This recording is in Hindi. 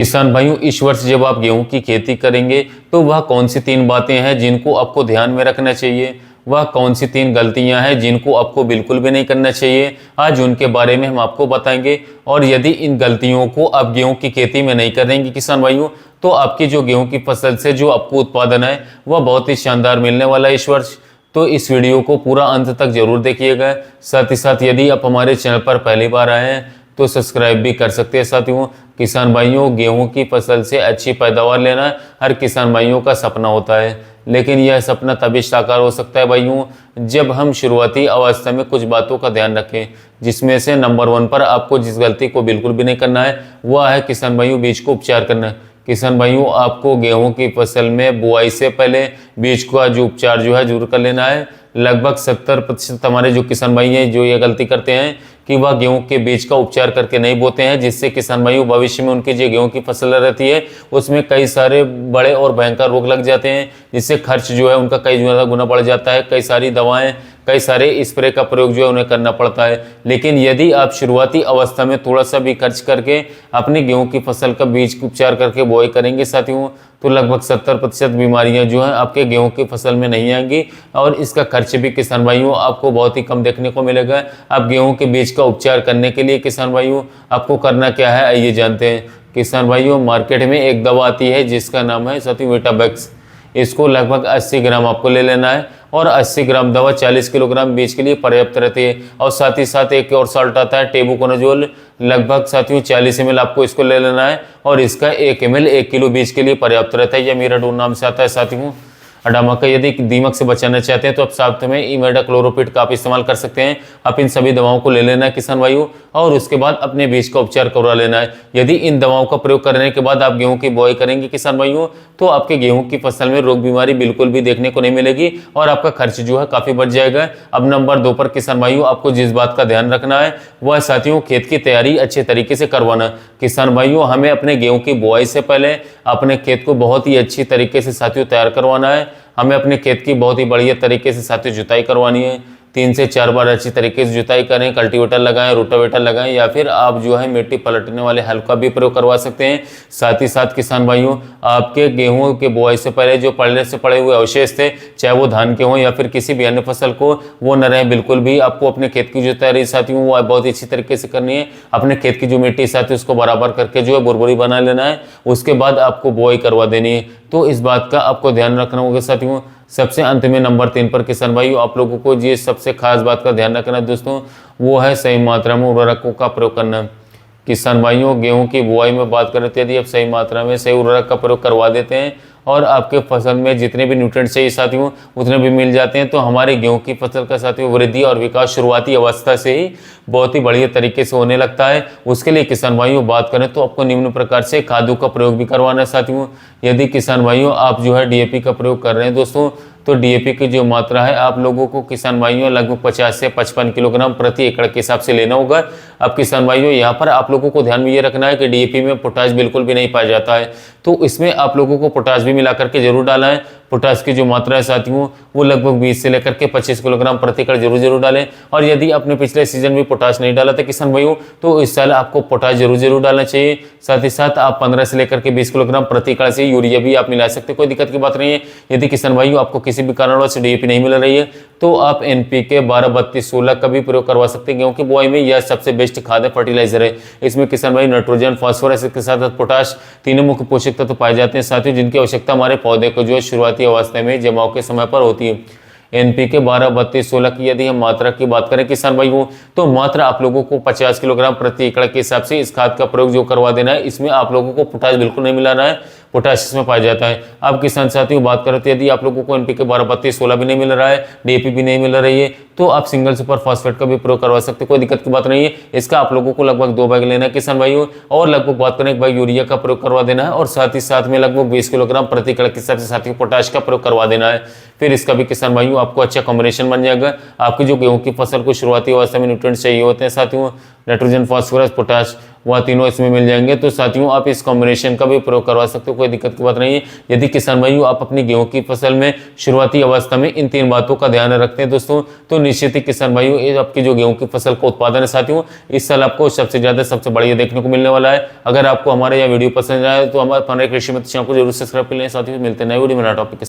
किसान भाइयों, इस वर्ष जब आप गेहूं की खेती करेंगे तो वह कौन सी 3 बातें हैं जिनको आपको ध्यान में रखना चाहिए, वह कौन सी 3 गलतियां हैं जिनको आपको बिल्कुल भी नहीं करना चाहिए, आज उनके बारे में हम आपको बताएंगे। और यदि इन गलतियों को आप गेहूं की खेती में नहीं करेंगे किसान भाइयों, तो आपकी जो गेहूं की फसल से जो आपको उत्पादन है वह बहुत ही शानदार मिलने वाला है इस वर्ष। तो इस वीडियो को पूरा अंत तक जरूर देखिएगा। साथ ही साथ यदि आप हमारे चैनल पर पहली बार आए हैं तो सब्सक्राइब भी कर सकते हैं। साथियों, किसान भाइयों, गेहूं की फसल से अच्छी पैदावार लेना हर किसान भाइयों का सपना होता है, लेकिन यह सपना तभी साकार हो सकता है भाइयों जब हम शुरुआती अवस्था में कुछ बातों का ध्यान रखें, जिसमें से नंबर 1 पर आपको जिस गलती को बिल्कुल भी नहीं करना है वह है किसान भाइयों बीज को उपचार करना। किसान भाइयों, आपको गेहूं की फसल में बुआई से पहले बीज का जो उपचार जो है जरूर कर लेना है। लगभग 70% हमारे जो किसान भाई हैं जो ये गलती करते हैं कि वह गेहूं के बीज का उपचार करके नहीं बोते हैं, जिससे किसान भाइयों भविष्य में उनकी जो गेहूं की फसल रहती है उसमें कई सारे बड़े और भयंकर रोग लग जाते हैं, जिससे खर्च जो है उनका कई ज़्यादा गुना बढ़ जाता है। कई सारी दवाएं, कई सारे स्प्रे का प्रयोग जो है उन्हें करना पड़ता है। लेकिन यदि आप शुरुआती अवस्था में थोड़ा सा भी खर्च करके अपनी गेहूं की फसल का बीज उपचार करके बुआई करेंगे साथियों, तो लगभग 70% बीमारियां जो हैं आपके गेहूं की फसल में नहीं आएंगी और इसका खर्च भी किसान भाइयों आपको बहुत ही कम देखने को मिलेगा। अब गेहूं के बीज का उपचार करने के लिए किसान भाइयों आपको करना क्या है आइए जानते हैं। किसान भाइयों, मार्केट में एक दवा आती है जिसका नाम है साथियों वीटाबैक्स। इसको लगभग 80 ग्राम आपको ले लेना है और 80 ग्राम दवा 40 किलोग्राम बीज के लिए पर्याप्त रहती है। और साथ ही साथ एक और साल्ट आता है टेबुकोनाजोल, लगभग साथियों 40 ml आपको इसको ले लेना है और इसका 1 ml 1 किलो बीज के लिए पर्याप्त रहता है। यह मिराडोन नाम से आता है साथियों। अडामा का यदि दीमक से बचाना चाहते हैं तो आप साथ में इमेडाक्लोरोपिड का आप इस्तेमाल कर सकते हैं। आप इन सभी दवाओं को ले लेना है किसान भाइयों और उसके बाद अपने बीज का उपचार करवा लेना है। यदि इन दवाओं का प्रयोग करने के बाद आप गेहूं की बुआई करेंगे किसान भाइयों, तो आपके गेहूं की फसल में रोग बीमारी बिल्कुल भी देखने को नहीं मिलेगी और आपका खर्च जो है काफी बढ़ जाएगा। अब नंबर 2 पर किसान भाइयों आपको जिस बात का ध्यान रखना है वह साथियों खेत की तैयारी अच्छे तरीके से करवाना। किसान भाइयों, हमें अपने गेहूं की बुआई से पहले अपने खेत को बहुत ही अच्छी तरीके से साथियों तैयार करवाना है। हमें अपने खेत की बहुत ही बढ़िया तरीके से साथियों जुताई करवानी है। 3 से 4 बार अच्छी तरीके से जुताई करें, कल्टीवेटर लगाएं, रोटावेटर लगाएं या फिर आप जो है मिट्टी पलटने वाले हल का भी प्रयोग करवा सकते हैं। साथ ही साथ किसान भाइयों, आपके गेहूं के बुआई से पहले जो पड़ने से पड़े हुए अवशेष थे, चाहे वो धान के हों या फिर किसी भी अन्य फसल को, वो न रहें बिल्कुल भी। आपको अपने खेत की जो तैयारी साथियों वो बहुत ही अच्छी तरीके से करनी है। अपने खेत की जो मिट्टी साथी उसको बराबर करके जो है बुरबुरी बना लेना है, उसके बाद आपको बुआई करवा देनी है। तो इस बात का आपको ध्यान रखना होगा साथियों। सबसे अंत में नंबर 3 पर किसान भाइयों आप लोगों को ये सबसे खास बात का ध्यान रखना है दोस्तों, वो है सही मात्रा में उर्वरकों का प्रयोग करना। किसान भाइयों, गेहूं की बुआई में बात करें तो यदि आप सही मात्रा में सही उर्वरक का प्रयोग करवा देते हैं और आपके फसल में जितने भी न्यूट्रिएंट्स चाहिए साथियों उतने भी मिल जाते हैं, तो हमारे गेहूं की फसल का साथियों वृद्धि और विकास शुरुआती अवस्था से ही बहुत ही बढ़िया तरीके से होने लगता है। उसके लिए किसान भाइयों बात करें तो आपको निम्न प्रकार से खादों का प्रयोग भी करवाना है साथियों। यदि किसान भाइयों आप जो है डीएपी का प्रयोग कर रहे हैं दोस्तों, तो डीएपी की जो मात्रा है आप लोगों को किसान भाइयों लगभग 50 से 55 किलोग्राम प्रति एकड़ के हिसाब से लेना होगा। अब किसान भाइयों यहाँ पर आप लोगों को ध्यान में ये रखना है कि डीएपी में पोटाश बिल्कुल भी नहीं पाया जाता है, तो इसमें आप लोगों को पोटाश भी मिला करके जरूर डालना है। पोटाश की जो मात्रा है साथियों वो लगभग 20 से लेकर के 25 किलोग्राम प्रति एकड़ जरूर डालें। और यदि आपने पिछले सीजन भी पोटाश नहीं डाला था किसान भाइयों, तो इस साल आपको पोटाश जरूर डालना चाहिए। साथ ही साथ आप 15 से लेकर के 20 किलोग्राम प्रति एकड़ से यूरिया भी आप मिला सकते हैं, कोई दिक्कत की बात नहीं है। यदि किसान भाइयों आपको किसी भी कारणवश डीएपी नहीं मिल रही है तो आप एनपीके 12-32-16 का भी प्रयोग करवा सकते हैं। क्योंकि बुआई में यह सबसे बेस्ट खाद है, फर्टिलाइजर है। इसमें किसान भाई नाइट्रोजन, फास्फोरस के साथ पोटाश तीनों मुख्य पोषक तत्व पाए जाते हैं साथियों, जिनकी आवश्यकता हमारे पौधे को जो शुरुआती अवस्था में जमाव के समय पर होती है। एनपीके 12-32-16 की यदि हम मात्रा की बात करें किसान भाइयों, तो मात्रा आप लोगों को 50 किलोग्राम प्रति एकड़ के हिसाब से इस खाद का प्रयोग जो करवा देना है। इसमें आप लोगों को पोटाश बिल्कुल नहीं मिलाना है, पोटाश इसमें पाया जाता है। अब किसान साथियों बात करें तो यदि आप लोगों को एनपीके 12-32-16 भी नहीं मिल रहा है, डीएपी भी नहीं मिल रही है, तो आप सिंगल सुपर फास्फेट का भी प्रयोग करवा सकते हैं, कोई दिक्कत की बात नहीं है। इसका आप लोगों को लगभग 2 बैग लेना है किसान भाइयों और लगभग बात करें 1 बैग यूरिया का प्रयोग करवा देना है और साथ ही साथ में लगभग 20 किलोग्राम प्रति एकड़ के हिसाब से साथियों पोटाश का प्रयोग करवा देना है। फिर इसका भी किसान भाइयों आपको अच्छा कॉम्बिनेशन बन जाएगा। आपकी जो गेहूं की फसल को शुरुआती अवस्था में न्यूट्रिएंट्स चाहिए होते हैं साथियों, नाइट्रोजन, फास्फोरस, पोटाश, वह तीनों इसमें मिल जाएंगे। तो साथियों आप इस कॉम्बिनेशन का भी प्रयोग करवा सकते हो, कोई दिक्कत की बात नहीं है। यदि किसान भाइयों आप अपनी गेहूं की फसल में शुरुआती अवस्था में इन 3 बातों का ध्यान रखते हैं दोस्तों, तो निश्चित ही किसान भाइयों ये आपकी जो गेहूं की फसल का उत्पादन है साथियों, इस साल आपको सबसे ज्यादा सबसे बढ़िया देखने को मिलने वाला है। अगर आपको हमारा यह वीडियो पसंद आए तो हमारे कृषि मित्र चैनल को जरूर सब्सक्राइब कर लें। साथियों मिलते हैं नए वीडियो में नए टॉपिक के साथ।